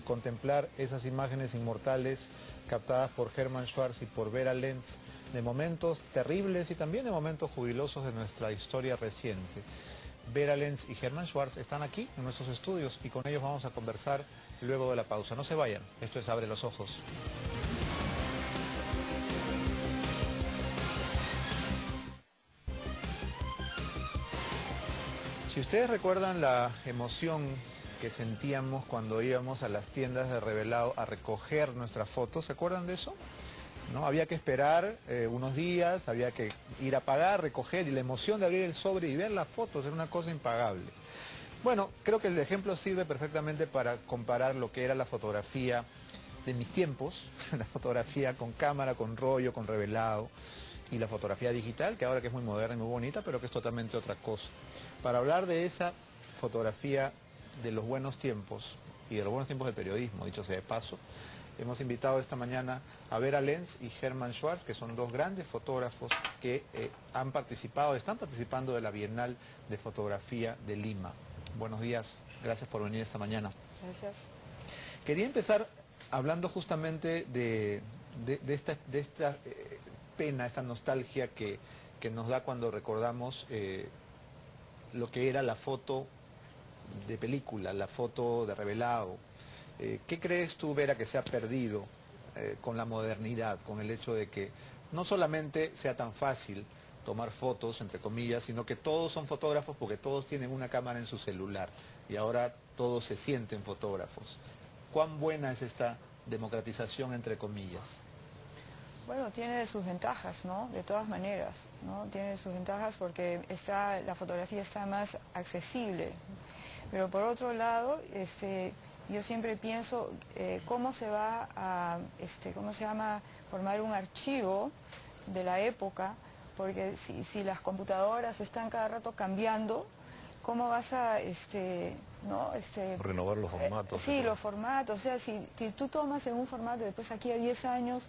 contemplar esas imágenes inmortales captadas por Hermann Schwarz y por Vera Lentz de momentos terribles y también de momentos jubilosos de nuestra historia reciente. Vera Lentz y Hermann Schwarz están aquí en nuestros estudios y con ellos vamos a conversar luego de la pausa. No se vayan, esto es Abre los Ojos. Si ustedes recuerdan la emoción que sentíamos cuando íbamos a las tiendas de revelado a recoger nuestras fotos, ¿se acuerdan de eso? ¿No? Había que esperar unos días, había que ir a pagar, recoger, y la emoción de abrir el sobre y ver las fotos era una cosa impagable. Bueno, creo que el ejemplo sirve perfectamente para comparar lo que era la fotografía de mis tiempos, la fotografía con cámara, con rollo, con revelado, y la fotografía digital, que ahora que es muy moderna y muy bonita, pero que es totalmente otra cosa. Para hablar de esa fotografía de los buenos tiempos, y de los buenos tiempos del periodismo, dicho sea de paso, hemos invitado esta mañana a Vera Lentz y Hermann Schwarz, que son dos grandes fotógrafos que han participado, están participando de la Bienal de Fotografía de Lima. Buenos días, gracias por venir esta mañana. Gracias. Quería empezar hablando justamente de esta pena, esta nostalgia que nos da cuando recordamos lo que era la foto de película, la foto de revelado. ¿Qué crees tú, Vera, que se ha perdido con la modernidad, con el hecho de que no solamente sea tan fácil tomar fotos, entre comillas, sino que todos son fotógrafos porque todos tienen una cámara en su celular y ahora todos se sienten fotógrafos? ¿Cuán buena es esta democratización, entre comillas? Bueno, tiene sus ventajas, ¿no? De todas maneras, ¿no? Tiene sus ventajas porque la fotografía está más accesible. Pero por otro lado, yo siempre pienso cómo se va a, formar un archivo de la época, porque si las computadoras están cada rato cambiando, ¿cómo vas a, renovar los formatos? Sí, los formatos, o sea, si tú tomas en un formato, después aquí a 10 años,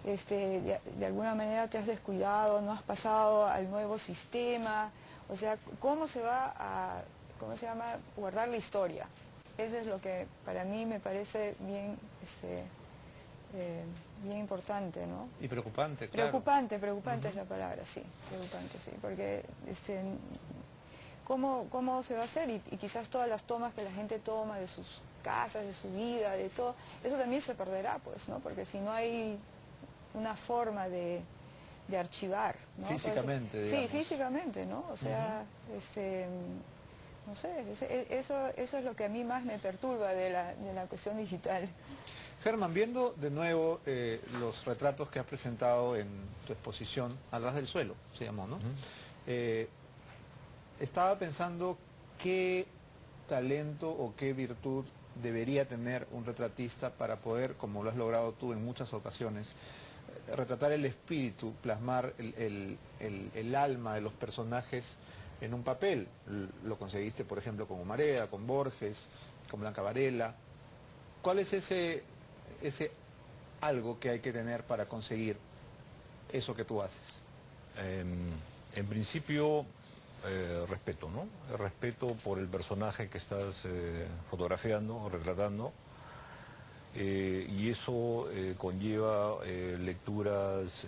de alguna manera te has descuidado, no has pasado al nuevo sistema, o sea, ¿cómo se va a, guardar la historia? Eso es lo que para mí me parece bien, bien importante, ¿no? Y preocupante, claro. Preocupante es la palabra, sí, preocupante, sí, porque ¿cómo se va a hacer? Y quizás todas las tomas que la gente toma de sus casas, de su vida, de todo, eso también se perderá, pues, ¿no? Porque si no hay una forma de archivar, ¿no? Físicamente, sí, digamos. físicamente, ¿no? O sea, no sé, eso es lo que a mí más me perturba de la cuestión digital. Hermann, viendo de nuevo los retratos que has presentado en tu exposición, Al ras del suelo, se llamó, ¿no? Estaba pensando qué talento o qué virtud debería tener un retratista para poder, como lo has logrado tú en muchas ocasiones, retratar el espíritu, plasmar el alma de los personajes en un papel. Lo conseguiste, por ejemplo, con Humareda, con Borges, con Blanca Varela. ¿Cuál es ese algo que hay que tener para conseguir eso que tú haces? En principio, respeto, ¿no? Respeto por el personaje que estás fotografiando o retratando. Y eso conlleva lecturas,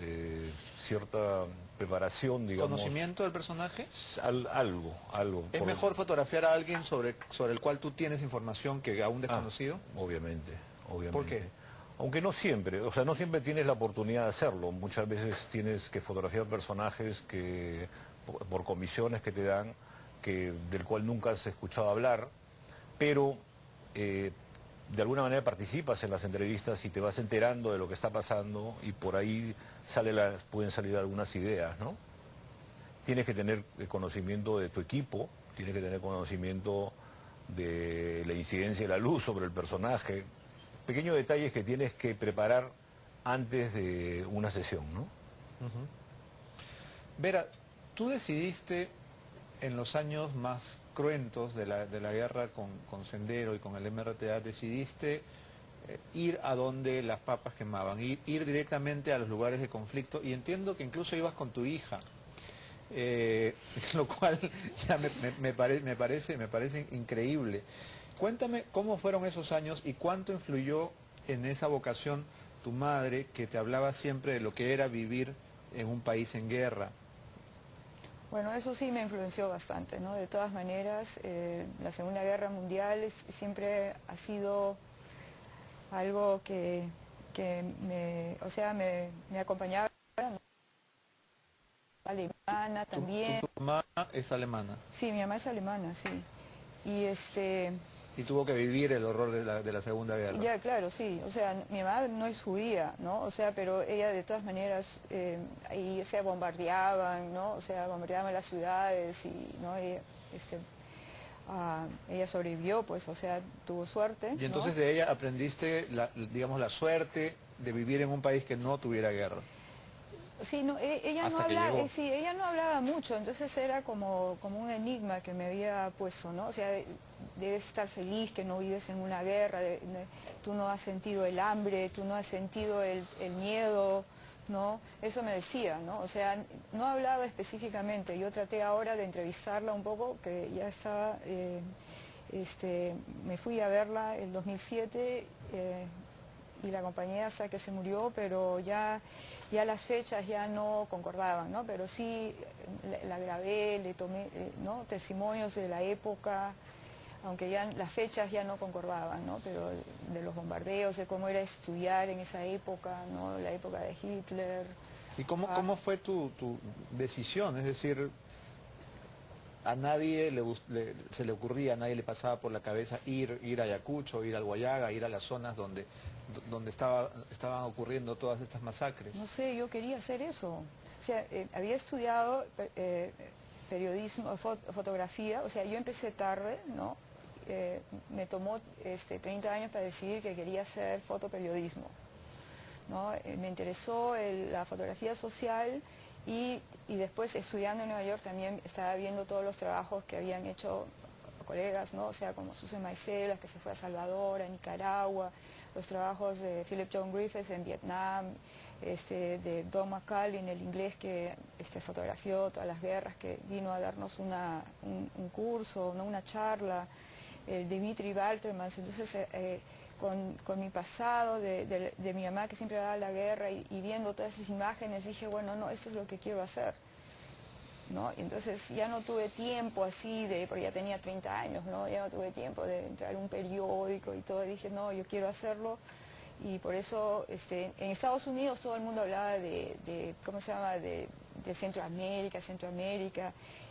cierta preparación, digamos. ¿Conocimiento del personaje? Algo. ¿Es mejor fotografiar a alguien sobre el cual tú tienes información que a un desconocido? Obviamente. ¿Por qué? Aunque no siempre, o sea, no siempre tienes la oportunidad de hacerlo. Muchas veces tienes que fotografiar personajes que, por comisiones que te dan, del cual nunca has escuchado hablar, pero de alguna manera participas en las entrevistas y te vas enterando de lo que está pasando y por ahí pueden salir algunas ideas, ¿no? Tienes que tener conocimiento de tu equipo, tienes que tener conocimiento de la incidencia de la luz sobre el personaje, pequeños detalles que tienes que preparar antes de una sesión, ¿no? Vera, tú decidiste en los años más cruentos de la guerra con Sendero y con el MRTA, decidiste ir a donde las papas quemaban, ir directamente a los lugares de conflicto, y entiendo que incluso ibas con tu hija, lo cual ya me parece increíble. Cuéntame cómo fueron esos años y cuánto influyó en esa vocación tu madre, que te hablaba siempre de lo que era vivir en un país en guerra. Bueno, eso sí me influenció bastante, ¿no? De todas maneras, la Segunda Guerra Mundial siempre ha sido algo que o sea, me acompañaba, ¿no? Alemana también. Tu mamá es alemana Sí, mi mamá es alemana, sí. Y y tuvo que vivir el horror de la Segunda Guerra. ya, claro, sí. O sea, mi mamá no es judía, ¿no? O sea, pero ella de todas maneras, ahí se bombardeaban, ¿no? O sea, bombardeaban las ciudades y, ¿no? Ella sobrevivió, pues, o sea, tuvo suerte, Y entonces ¿no? de ella aprendiste, digamos, la suerte de vivir en un país que no tuviera guerra. Sí, no, ella no Hasta que hablaba, llegó. sí, ella no hablaba mucho, entonces era como un enigma que me había puesto, ¿no? O sea, debes estar feliz que no vives en una guerra, tú no has sentido el hambre, tú no has sentido el miedo, ¿no? Eso me decía, ¿no? O sea, no hablaba específicamente, yo traté ahora de entrevistarla un poco, que ya estaba, me fui a verla el 2007, y la compañía hasta que se murió, pero ya las fechas ya no concordaban, ¿no? Pero sí la grabé, le tomé, ¿no? Testimonios de la época, aunque ya las fechas ya no concordaban, ¿no? Pero de los bombardeos, de cómo era estudiar en esa época, ¿no? La época de Hitler. ¿Y cómo fue tu decisión? Es decir, a nadie se le ocurría, a nadie le pasaba por la cabeza ir a Ayacucho, ir al Guayaga, ir a las zonas donde estaban ocurriendo todas estas masacres. No sé, yo quería hacer eso. O sea, había estudiado periodismo, fotografía, o sea, yo empecé tarde, ¿no? Me tomó 30 años para decidir que quería hacer fotoperiodismo, ¿no? Me interesó la fotografía social y después estudiando en Nueva York también estaba viendo todos los trabajos que habían hecho colegas, ¿no? O sea, como Susan Maicelas, que se fue a Salvador, a Nicaragua, los trabajos de Philip John Griffiths en Vietnam, de Don McCullin, el inglés que fotografió todas las guerras, que vino a darnos un curso, ¿no? Una charla, el Dimitri Valtermans. Entonces, con mi pasado de mi mamá que siempre hablaba de la guerra y viendo todas esas imágenes, dije, bueno, no, esto es lo que quiero hacer, ¿no? Entonces ya no tuve tiempo así, porque ya tenía 30 años, ¿no? Ya no tuve tiempo de entrar a un periódico y todo. Dije, no, yo quiero hacerlo. Y por eso en Estados Unidos todo el mundo hablaba ¿cómo se llama?, de Centroamérica.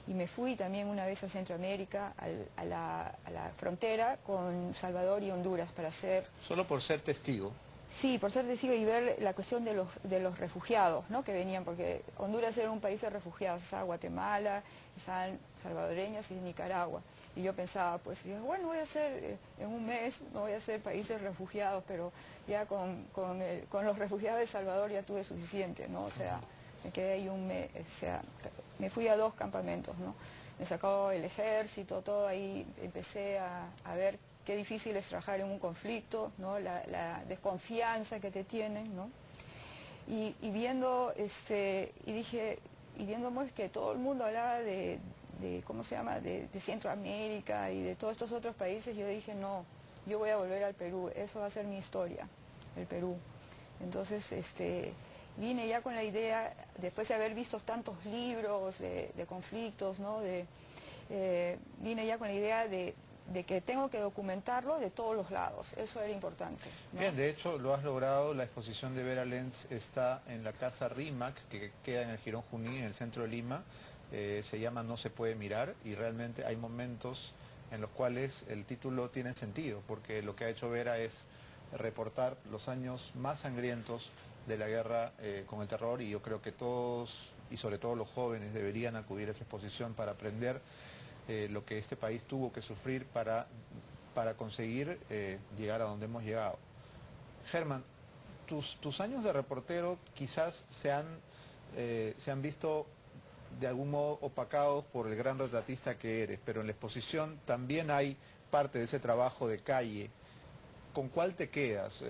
Y me fui también una vez a Centroamérica, a la frontera con Salvador y Honduras para hacer... Solo por ser testigo. Sí, por ser testigo y ver la cuestión de los refugiados, ¿no? Que venían, porque Honduras era un país de refugiados, estaba Guatemala, estaban salvadoreños y Nicaragua. Y yo pensaba, pues, bueno, voy a hacer, en un mes, no voy a hacer países refugiados, pero ya con los refugiados de Salvador ya tuve suficiente, ¿no? O sea, me quedé ahí un mes, o sea, me fui a 2 campamentos, ¿no? Me sacó el ejército, todo ahí, empecé a ver qué difícil es trabajar en un conflicto, ¿no? La desconfianza que te tienen, ¿no? Y viendo, y viendo pues, que todo el mundo hablaba ¿cómo se llama?, de Centroamérica y de todos estos otros países, yo dije, no, yo voy a volver al Perú, eso va a ser mi historia, el Perú. Entonces, vine ya con la idea, después de haber visto tantos libros de conflictos, ¿no? Vine ya con la idea de que tengo que documentarlo de todos los lados, eso era importante, ¿no? Bien, de hecho lo has logrado. La exposición de Vera Lenz está en la Casa Rímac, que queda en el Jirón Junín, en el centro de Lima. Se llama No se puede mirar, y realmente hay momentos en los cuales el título tiene sentido, porque lo que ha hecho Vera es reportar los años más sangrientos de la guerra con el terror, y yo creo que todos, y sobre todo los jóvenes, deberían acudir a esa exposición para aprender lo que este país tuvo que sufrir para conseguir llegar a donde hemos llegado. Germán, tus años de reportero quizás se han visto de algún modo opacados por el gran retratista que eres, pero en la exposición también hay parte de ese trabajo de calle. ¿Con cuál te quedas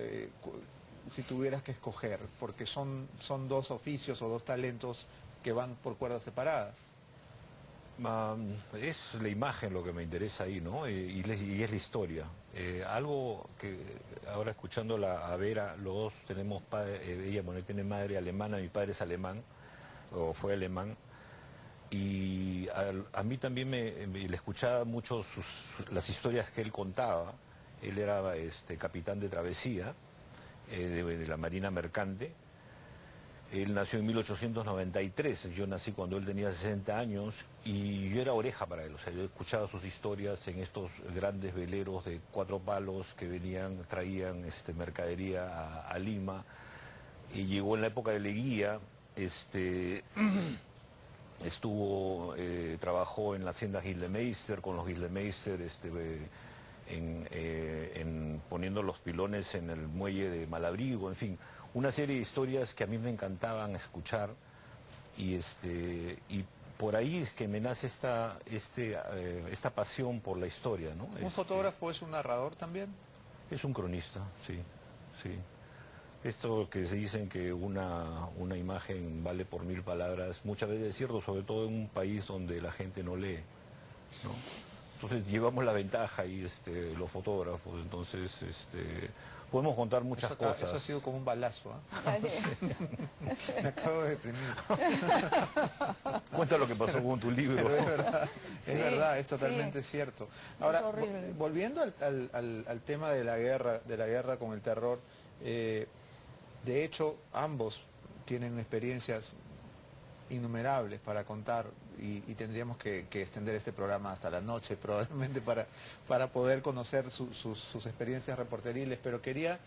si tuvieras que escoger? Porque son 2 oficios o 2 talentos que van por cuerdas separadas. Es la imagen lo que me interesa ahí, ¿no? Y es la historia. Algo que ahora escuchándola a Vera, los dos tenemos padre, ella bueno, tiene madre alemana, mi padre es alemán, o fue alemán, y a mí también le escuchaba mucho las historias que él contaba. Él era capitán de travesía de la Marina Mercante. Él nació en 1893, yo nací cuando él tenía 60 años y yo era oreja para él, o sea, yo escuchaba sus historias en estos grandes veleros de 4 palos que traían mercadería a Lima, y llegó en la época de Leguía, trabajó en la hacienda Gildemeister, con los Gildemeister, poniendo los pilones en el muelle de Malabrigo, en fin, una serie de historias que a mí me encantaban escuchar y por ahí es que me nace esta pasión por la historia, ¿no? ¿Un fotógrafo es un narrador también? Es un cronista, sí, sí. Esto que se dicen que una imagen vale por 1000 palabras, muchas veces es cierto, sobre todo en un país donde la gente no lee, ¿no? Entonces llevamos la ventaja y los fotógrafos, entonces podemos contar muchas cosas. Eso ha sido como un balazo, ¿eh? Me acabo de deprimir. Cuenta lo que pasó con tu libro. Pero es verdad, es Sí, totalmente cierto. Ahora, es horrible. volviendo al tema de la guerra con el terror, de hecho, ambos tienen experiencias innumerables para contar y tendríamos que extender este programa hasta la noche probablemente para poder conocer sus experiencias reporteriles, pero quería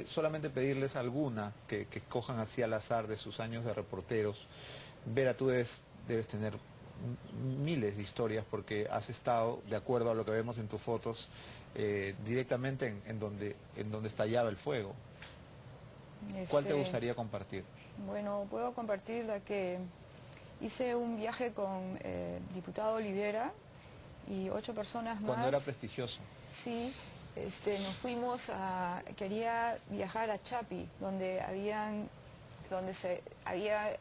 solamente pedirles alguna que escojan así al azar de sus años de reporteros. Vera, tú debes tener miles de historias porque has estado, de acuerdo a lo que vemos en tus fotos, directamente en donde estallaba el fuego. ¿Cuál te gustaría compartir? Bueno, puedo compartir la que hice un viaje con diputado Olivera y 8 personas más. Cuando era prestigioso. Sí, nos fuimos quería viajar a Chapi, donde se había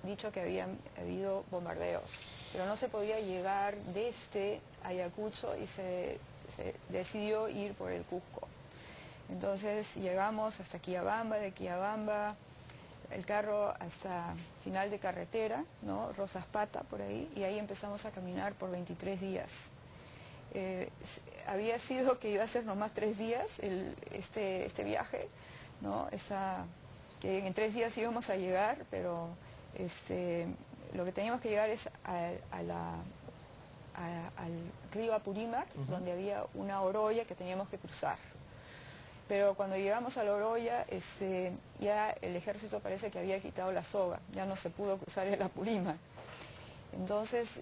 dicho que habían habido bombardeos, pero no se podía llegar desde Ayacucho y se decidió ir por el Cusco. Entonces llegamos hasta Quillabamba, de Quillabamba el carro hasta final de carretera, ¿no? Rosas Pata, por ahí, y ahí empezamos a caminar por 23 días. Había sido que iba a ser nomás 3 días este viaje, ¿no? Que en 3 días íbamos a llegar, pero lo que teníamos que llegar es al río Apurímac, donde había una oroya que teníamos que cruzar. Pero cuando llegamos a la Oroya, ya el ejército parece que había quitado la soga, ya no se pudo cruzar el Apurímac. Entonces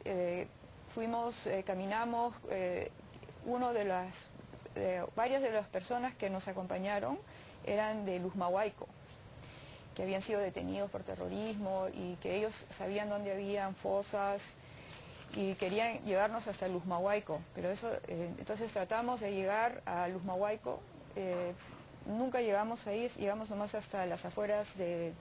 caminamos, varias de las personas que nos acompañaron eran de Luzmahuayco, que habían sido detenidos por terrorismo y que ellos sabían dónde habían fosas y querían llevarnos hasta Luzmahuayco, pero entonces tratamos de llegar a Luzmahuayco. Nunca llegamos ahí, llegamos nomás hasta las afueras de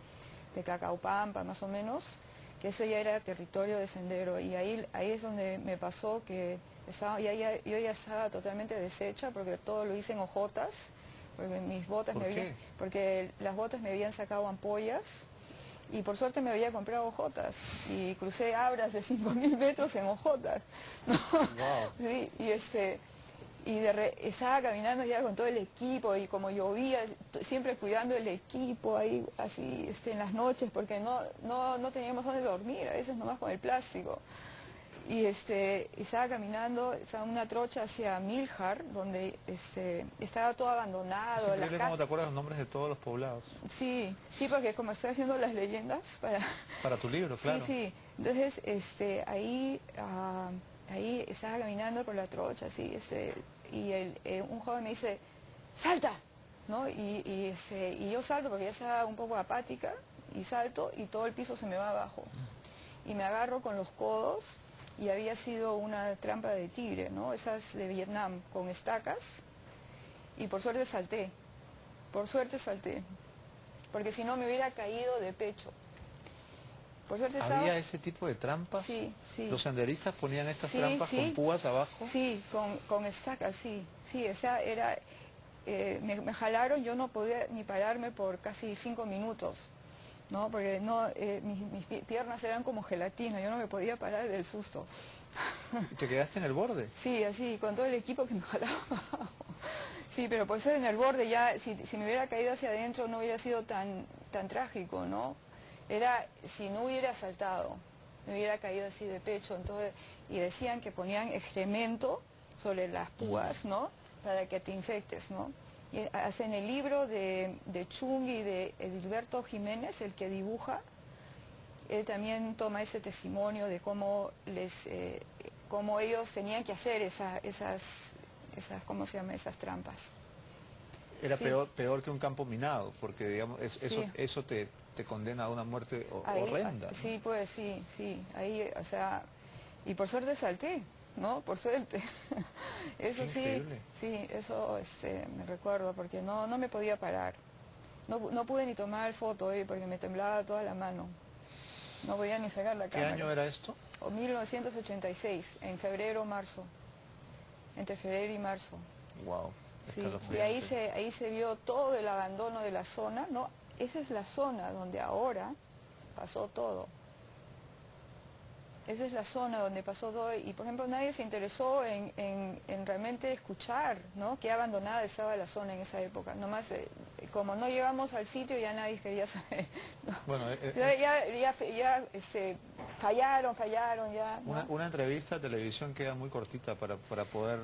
Cacaupampa, más o menos, que eso ya era territorio de sendero, y ahí es donde me pasó que yo ya estaba totalmente deshecha, porque todo lo hice en hojotas, porque mis botas porque las botas me habían sacado ampollas, y por suerte me había comprado hojotas, y crucé Abras de 5000 metros en hojotas, ¿no? Wow. Sí, y estaba caminando ya con todo el equipo y como llovía, siempre cuidando el equipo ahí así en las noches porque no teníamos dónde dormir, a veces nomás con el plástico. Y estaba caminando, estaba en una trocha hacia Miljar, donde estaba todo abandonado. Es increíble cómo te acuerdas los nombres de todos los poblados. Sí, porque como estoy haciendo las leyendas para tu libro, claro. Sí. Entonces ahí estaba caminando por la trocha, así, y un joven me dice, ¡salta! ¿No? Y yo salto porque ya estaba un poco apática, y salto y todo el piso se me va abajo. Y me agarro con los codos, y había sido una trampa de tigre, ¿no? Esas de Vietnam, con estacas, y por suerte salté, porque si no me hubiera caído de pecho. Por suerte ¿Había ese tipo de trampas? Sí, sí. ¿Los senderistas ponían estas Sí, trampas sí. con púas abajo? Sí, con estacas, sí. Sí, esa era... me jalaron, yo no podía ni pararme por casi 5 minutos, ¿no? Porque no, mis piernas eran como gelatina, yo no me podía parar del susto. ¿Y te quedaste en el borde? Sí, así, con todo el equipo que me jalaba. Sí, pero por eso en el borde ya, si me hubiera caído hacia adentro no hubiera sido tan trágico, ¿no? Era, si no hubiera saltado, me hubiera caído así de pecho, entonces, y decían que ponían excremento sobre las púas, ¿no? Para que te infectes, ¿no? Y hacen el libro de Chung y de Edilberto Jiménez, el que dibuja, él también toma ese testimonio de cómo cómo ellos tenían que hacer esas ¿cómo se llama? Esas trampas. Era Sí. peor que un campo minado, porque digamos, Sí. eso te condena a una muerte Ahí, horrenda, ¿no? sí, pues sí, sí, ahí, o sea, y por suerte salté, ¿no? Por suerte. Eso Qué sí, increíble. sí, eso me recuerdo, porque no me podía parar. No pude ni tomar foto, porque me temblaba toda la mano. No podía ni sacar la ¿Qué cámara. año era esto? O 1986, en febrero o marzo. Entre febrero y marzo. Wow. Sí, y ahí se vio todo el abandono de la zona, ¿no? Esa es la zona donde ahora pasó todo. Esa es la zona donde pasó todo y, por ejemplo, nadie se interesó en realmente escuchar, ¿no? Qué abandonada estaba la zona en esa época. Nomás, como no llegamos al sitio, ya nadie quería saber, ¿no? Bueno, fallaron, ya, ¿no? una entrevista a televisión queda muy cortita para poder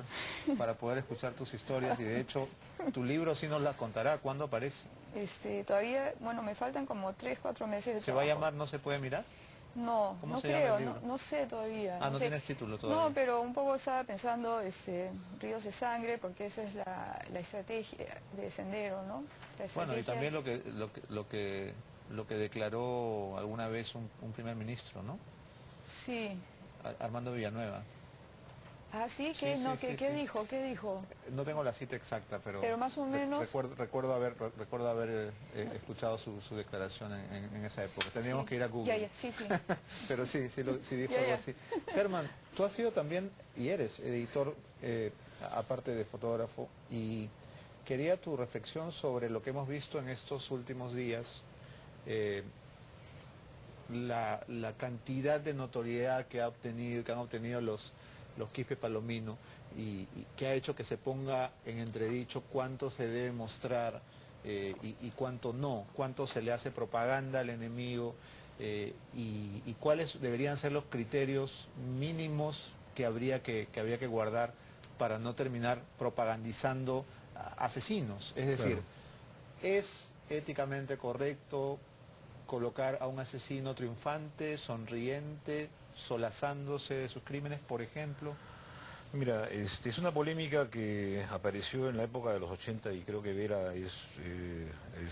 escuchar tus historias y de hecho tu libro sí nos las contará. ¿Cuándo aparece? Todavía, bueno, me faltan como 3, 4 meses de ¿Se va a trabajo. llamar No se puede mirar? No, ¿Cómo no se llama creo, el libro? no sé todavía. Ah, no sé. tienes título todavía. No, pero un poco estaba pensando Ríos de Sangre, porque esa es la estrategia de Sendero, ¿no? La Bueno, y estrategia- también lo que declaró alguna vez un primer ministro, ¿no? Sí. Armando Villanueva. Ah, sí, Sí, ¿qué, sí, no, sí, ¿qué sí. dijo? ¿Qué dijo? No tengo la cita exacta, Pero más o menos... recuerdo haber escuchado su declaración en esa época. Teníamos Sí. que ir a Google. Ya, sí. Pero sí dijo Ya, algo ya. así. Germán, tú has sido también, y eres editor, aparte de fotógrafo, y quería tu reflexión sobre lo que hemos visto en estos últimos días, la cantidad de notoriedad que han obtenido los Quispe Palomino y que ha hecho que se ponga en entredicho cuánto se debe mostrar y cuánto no, cuánto se le hace propaganda al enemigo y cuáles deberían ser los criterios mínimos que habría que guardar para no terminar propagandizando asesinos. Es decir, ¿es éticamente correcto colocar a un asesino triunfante, sonriente, solazándose de sus crímenes, por ejemplo? Mira, es una polémica que apareció en la época de los 80 y creo que Vera es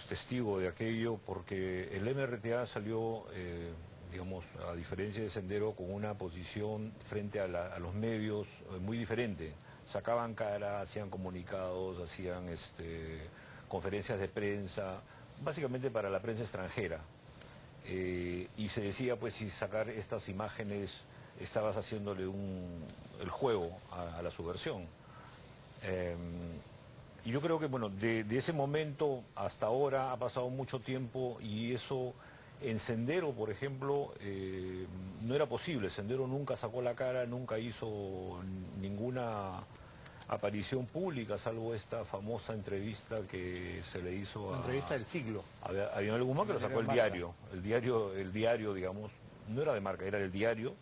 testigo de aquello porque el MRTA salió, digamos, a diferencia de Sendero, con una posición frente a los medios muy diferente. Sacaban cara, hacían comunicados, hacían conferencias de prensa, básicamente para la prensa extranjera. Y se decía, pues, si sacar estas imágenes estabas haciéndole el juego a la subversión. Y yo creo que, bueno, de ese momento hasta ahora ha pasado mucho tiempo y eso en Sendero, por ejemplo, no era posible. Sendero nunca sacó la cara, nunca hizo ninguna aparición pública, salvo esta famosa entrevista que se le hizo La entrevista del siglo. Había algún momento que lo sacó el diario, digamos, no era de Marca, era del diario,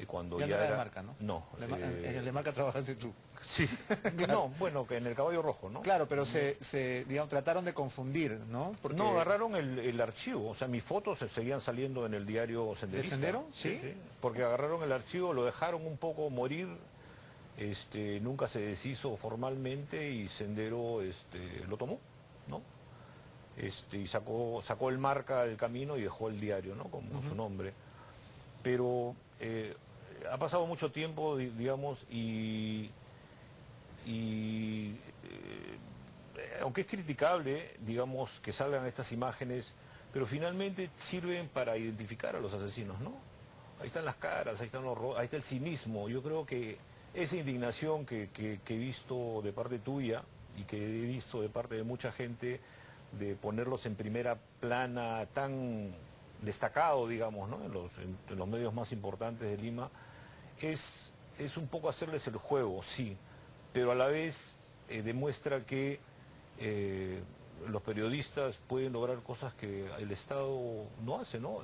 cuando Ya ya no era de Marca, ¿no? No. En el de Marca trabajaste tú. Sí, no, bueno, que en el Caballo Rojo, ¿no? Claro, pero digamos, trataron de confundir, ¿no? Porque... No, agarraron el archivo, o sea, mis fotos se seguían saliendo en el diario Senderista. ¿De Sendero? Sí, Sí. porque agarraron el archivo, lo dejaron un poco morir, nunca se deshizo formalmente y Sendero lo tomó, ¿no? Y sacó el Marca del camino y dejó el diario, ¿no? Como su nombre. Pero ha pasado mucho tiempo, digamos, y aunque es criticable, digamos, que salgan estas imágenes, pero finalmente sirven para identificar a los asesinos, ¿no? Ahí están las caras, ahí ahí está el cinismo. Yo creo que esa indignación que he visto de parte tuya y que he visto de parte de mucha gente, de ponerlos en primera plana tan destacado, digamos, ¿no? en los medios más importantes de Lima, es un poco hacerles el juego, sí, pero a la vez demuestra que los periodistas pueden lograr cosas que el Estado no hace, ¿no?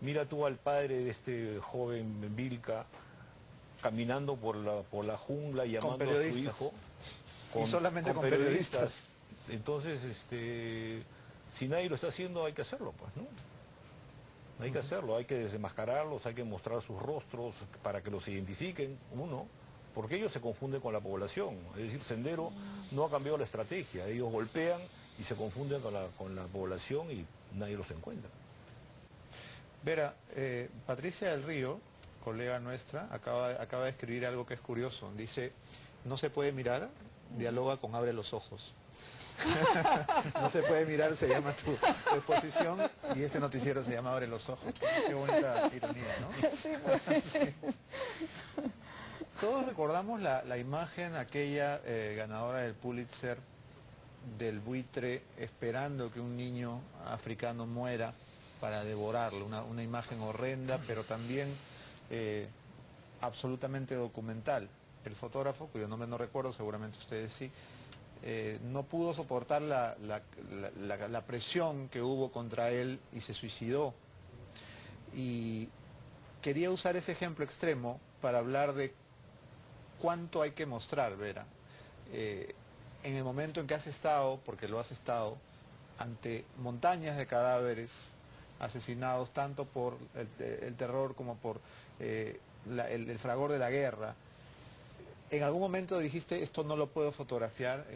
Mira tú al padre de este joven Vilca caminando por la jungla llamando a su hijo. Y solamente con periodistas. Entonces, si nadie lo está haciendo, hay que hacerlo, pues, ¿no? Hay que hacerlo, hay que desenmascararlos, hay que mostrar sus rostros para que los identifiquen, uno, porque ellos se confunden con la población. Es decir, Sendero no ha cambiado la estrategia, ellos golpean y se confunden con la población y nadie los encuentra. Vera, Patricia del Río, colega nuestra, acaba de escribir algo que es curioso. Dice, no se puede mirar, dialoga con abre los ojos. No se puede mirar, se llama tu exposición, y este noticiero se llama Abre los ojos. Qué bonita ironía, ¿no? Sí, pues. Sí. Todos recordamos la imagen, aquella ganadora del Pulitzer, del buitre esperando que un niño africano muera para devorarlo. Una imagen horrenda, pero también absolutamente documental. El fotógrafo, cuyo nombre no recuerdo, seguramente ustedes sí, no pudo soportar la presión que hubo contra él y se suicidó. Y quería usar ese ejemplo extremo para hablar de cuánto hay que mostrar, Vera. En el momento en que has estado, porque lo has estado, ante montañas de cadáveres asesinados tanto por el terror como por el fragor de la guerra, ¿en algún momento dijiste, esto no lo puedo fotografiar,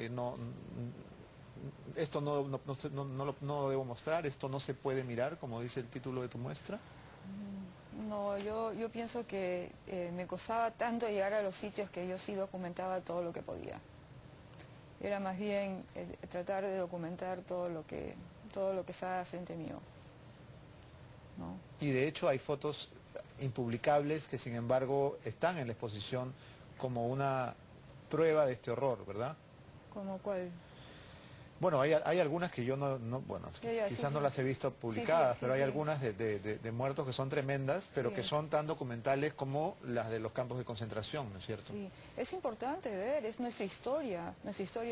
esto no lo debo mostrar, esto no se puede mirar, como dice el título de tu muestra? No, yo pienso que me costaba tanto llegar a los sitios que yo sí documentaba todo lo que podía. Era más bien tratar de documentar todo lo que estaba frente mío, ¿no? Y de hecho hay fotos impublicables que sin embargo están en la exposición como una prueba de este horror, ¿verdad? ¿Cómo cuál? Bueno, hay algunas que yo bueno, quizás no las he visto publicadas, pero hay algunas de muertos que son tremendas, pero que son tan documentales como las de los campos de concentración, ¿no es cierto? Sí, es importante ver, es nuestra historia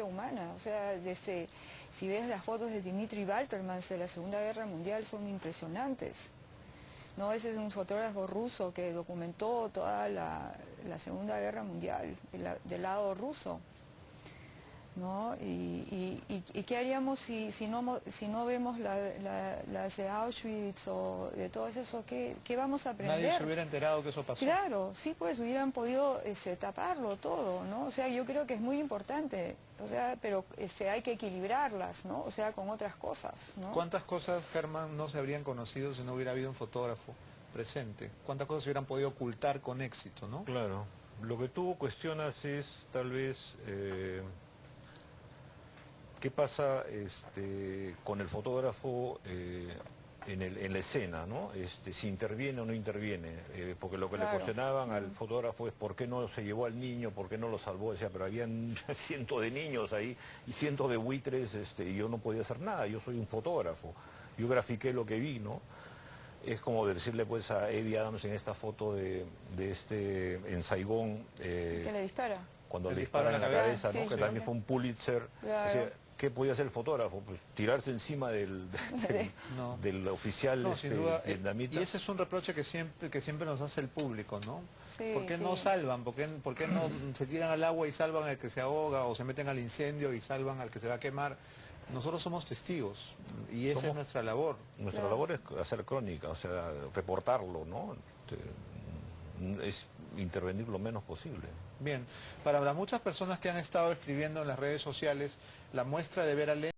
humana. O sea, si ves las fotos de Dimitri Waltermans de la Segunda Guerra Mundial, son impresionantes. No, ese es un fotógrafo ruso que documentó toda la Segunda Guerra Mundial del lado ruso, ¿no? ¿Y qué haríamos si no vemos las de Auschwitz o de todo eso? ¿Qué vamos a aprender? Nadie se hubiera enterado que eso pasó. Claro, sí, pues hubieran podido taparlo todo, ¿no? O sea, yo creo que es muy importante, o sea, pero hay que equilibrarlas, ¿no? O sea, con otras cosas, ¿no? ¿Cuántas cosas, Germán, no se habrían conocido si no hubiera habido un fotógrafo presente? ¿Cuántas cosas se hubieran podido ocultar con éxito, no? Claro. Lo que tú cuestionas es tal vez qué pasa con el fotógrafo en la escena, ¿no? Si interviene o no interviene, porque lo que le cuestionaban al fotógrafo es por qué no se llevó al niño, por qué no lo salvó. Decía, pero habían cientos de niños ahí y cientos de buitres, y yo no podía hacer nada, yo soy un fotógrafo, yo grafiqué lo que vi, ¿no? Es como decirle pues a Eddie Adams en esta foto en Saigón, que le dispara. cuando le disparan en la cabeza, ¿no? Que también fue un Pulitzer. Claro. O sea, ¿qué podía hacer el fotógrafo? Pues tirarse encima del oficial sin duda. vietnamita. Y ese es un reproche que siempre nos hace el público, ¿no? Sí, ¿Por qué no salvan? ¿Por qué no se tiran al agua y salvan al que se ahoga, o se meten al incendio y salvan al que se va a quemar? Nosotros somos testigos y esa es nuestra labor. Nuestra labor es hacer crónica, o sea, reportarlo, ¿no? Es intervenir lo menos posible. Bien, para muchas personas que han estado escribiendo en las redes sociales, la muestra de Vera Lenta